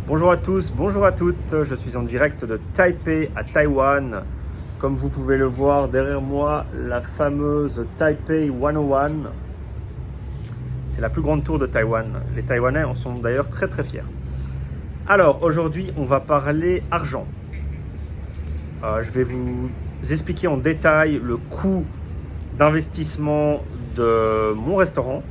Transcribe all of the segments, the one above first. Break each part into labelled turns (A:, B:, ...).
A: Bonjour à tous, bonjour à toutes, je suis en direct de Taipei à Taïwan. Comme vous pouvez le voir derrière moi, la fameuse Taipei 101. C'est la plus grande tour de Taïwan. Les Taïwanais en sont d'ailleurs très très fiers. Alors aujourd'hui on va parler argent. Je vais vous expliquer en détail le coût d'investissement de mon restaurant,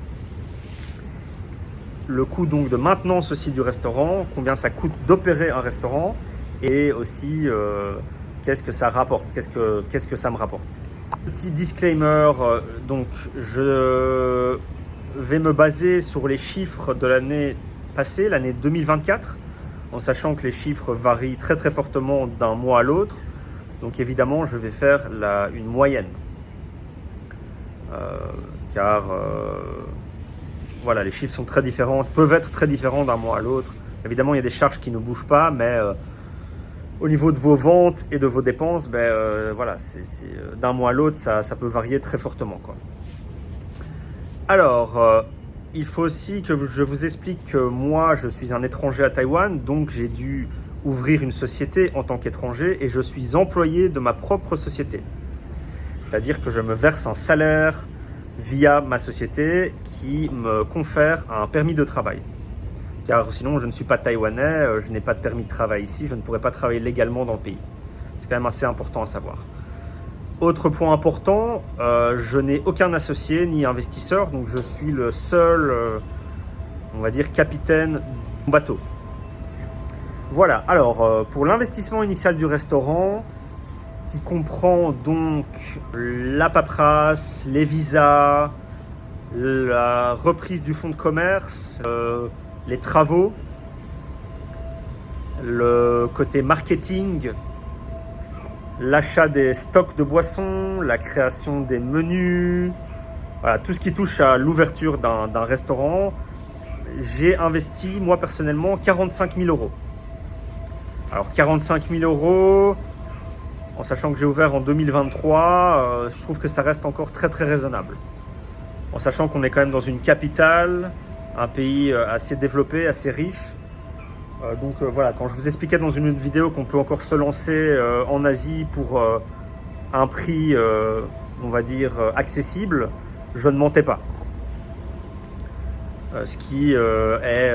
A: le coût donc de maintenance aussi du restaurant, combien ça coûte d'opérer un restaurant et aussi qu'est-ce que ça rapporte, qu'est-ce que ça me rapporte. Petit disclaimer, donc je vais me baser sur les chiffres de l'année passée, l'année 2024, en sachant que les chiffres varient très très fortement d'un mois à l'autre. Donc évidemment, je vais faire une moyenne. Car voilà, les chiffres sont très différents, peuvent être très différents d'un mois à l'autre. Évidemment, il y a des charges qui ne bougent pas, mais au niveau de vos ventes et de vos dépenses, voilà, d'un mois à l'autre, ça peut varier très fortement, quoi. Alors, il faut aussi que je vous explique que moi, je suis un étranger à Taïwan, donc j'ai dû ouvrir une société en tant qu'étranger et je suis employé de ma propre société. C'est-à-dire que je me verse un salaire via ma société qui me confère un permis de travail. Car sinon, je ne suis pas taïwanais, je n'ai pas de permis de travail ici, je ne pourrais pas travailler légalement dans le pays. C'est quand même assez important à savoir. Autre point important, je n'ai aucun associé ni investisseur, donc je suis le seul, on va dire, capitaine du bateau. Voilà, alors pour l'investissement initial du restaurant, qui comprend donc la paperasse, les visas, la reprise du fonds de commerce, les travaux, le côté marketing, l'achat des stocks de boissons, la création des menus, voilà, tout ce qui touche à l'ouverture d'un restaurant. J'ai investi, moi personnellement, 45 000 euros. Alors 45 000 euros, en sachant que j'ai ouvert en 2023, je trouve que ça reste encore très très raisonnable. En sachant qu'on est quand même dans une capitale, un pays assez développé, assez riche. Donc voilà, quand je vous expliquais dans une autre vidéo qu'on peut encore se lancer en Asie pour un prix, on va dire, accessible, je ne mentais pas. Ce qui est,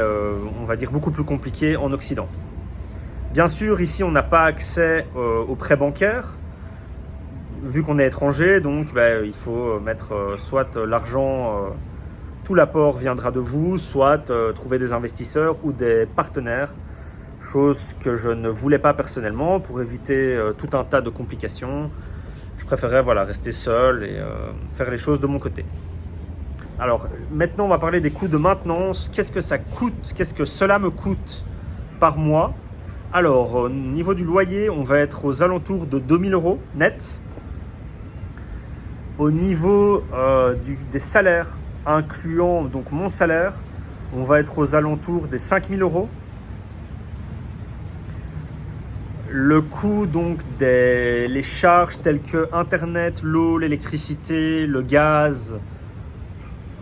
A: on va dire, beaucoup plus compliqué en Occident. Bien sûr, ici, on n'a pas accès aux prêts bancaires, vu qu'on est étranger, donc il faut mettre soit l'argent, tout l'apport viendra de vous, soit trouver des investisseurs ou des partenaires, chose que je ne voulais pas personnellement pour éviter tout un tas de complications. Je préférais rester seul et faire les choses de mon côté. Alors maintenant, on va parler des coûts de maintenance. Qu'est-ce que ça coûte? Qu'est-ce que cela me coûte par mois? Alors, au niveau du loyer, on va être aux alentours de 2 000 euros net. Au niveau des salaires, incluant donc mon salaire, on va être aux alentours des 5 000 euros. Le coût donc les charges telles que Internet, l'eau, l'électricité, le gaz,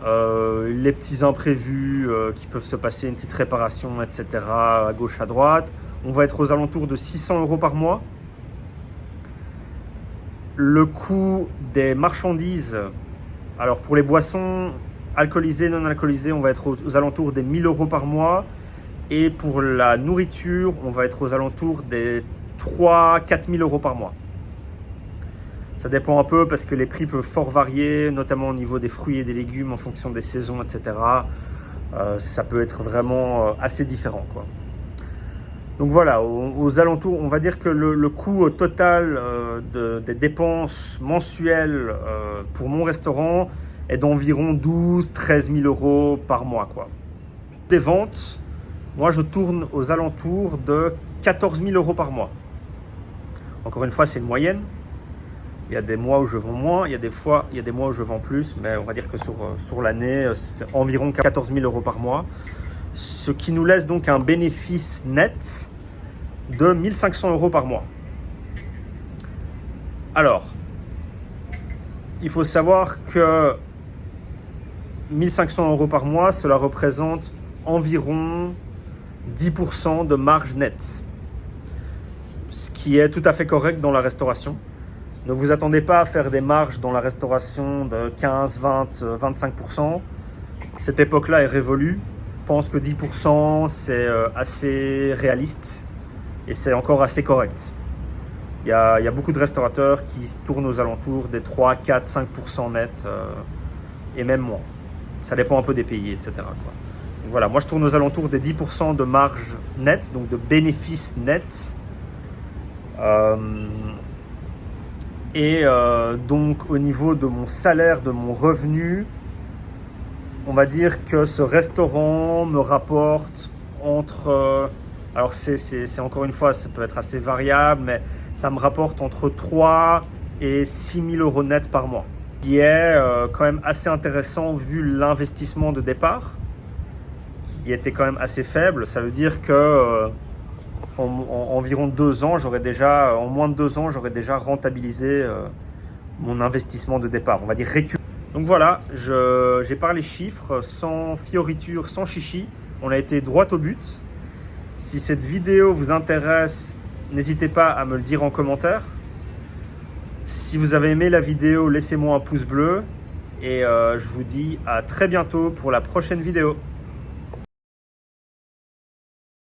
A: les petits imprévus qui peuvent se passer, une petite réparation, etc. à gauche, à droite. On va être aux alentours de 600 euros par mois. Le coût des marchandises, alors pour les boissons alcoolisées, non alcoolisées, on va être aux alentours des 1 000 euros par mois. Et pour la nourriture, on va être aux alentours des 3-4 000 euros par mois. Ça dépend un peu parce que les prix peuvent fort varier, notamment au niveau des fruits et des légumes en fonction des saisons, etc. Ça peut être vraiment assez différent, quoi. Donc voilà, aux alentours, on va dire que le coût total des dépenses mensuelles pour mon restaurant est d'environ 12-13 000 euros par mois, quoi. Des ventes, moi je tourne aux alentours de 14 000 euros par mois. Encore une fois, c'est une moyenne. Il y a des mois où je vends moins, il y a des mois où je vends plus, mais on va dire que sur l'année, c'est environ 14 000 euros par mois. Ce qui nous laisse donc un bénéfice net de 1 500 euros par mois. Alors, il faut savoir que 1 500 euros par mois, cela représente environ 10% de marge nette, ce qui est tout à fait correct dans la restauration. Ne vous attendez pas à faire des marges dans la restauration de 15, 20, 25%. Cette époque-là est révolue. Je pense que 10% c'est assez réaliste et c'est encore assez correct. Il y a beaucoup de restaurateurs qui se tournent aux alentours des 3, 4, 5% net et même moins. Ça dépend un peu des pays, etc. quoi. Donc voilà, moi je tourne aux alentours des 10% de marge nette, donc de bénéfice net. Donc au niveau de mon salaire, de mon revenu, on va dire que ce restaurant me rapporte entre... alors c'est encore une fois, ça peut être assez variable, mais ça me rapporte entre 3 et 6 000 euros net par mois. Qui est quand même assez intéressant vu l'investissement de départ, qui était quand même assez faible. Ça veut dire que en environ 2 ans, en moins de 2 ans, j'aurais déjà rentabilisé mon investissement de départ. On va dire récupérer. Donc voilà, j'ai parlé chiffres, sans fioriture, sans chichi. On a été droit au but. Si cette vidéo vous intéresse, n'hésitez pas à me le dire en commentaire. Si vous avez aimé la vidéo, laissez-moi un pouce bleu. Et je vous dis à très bientôt pour la prochaine vidéo.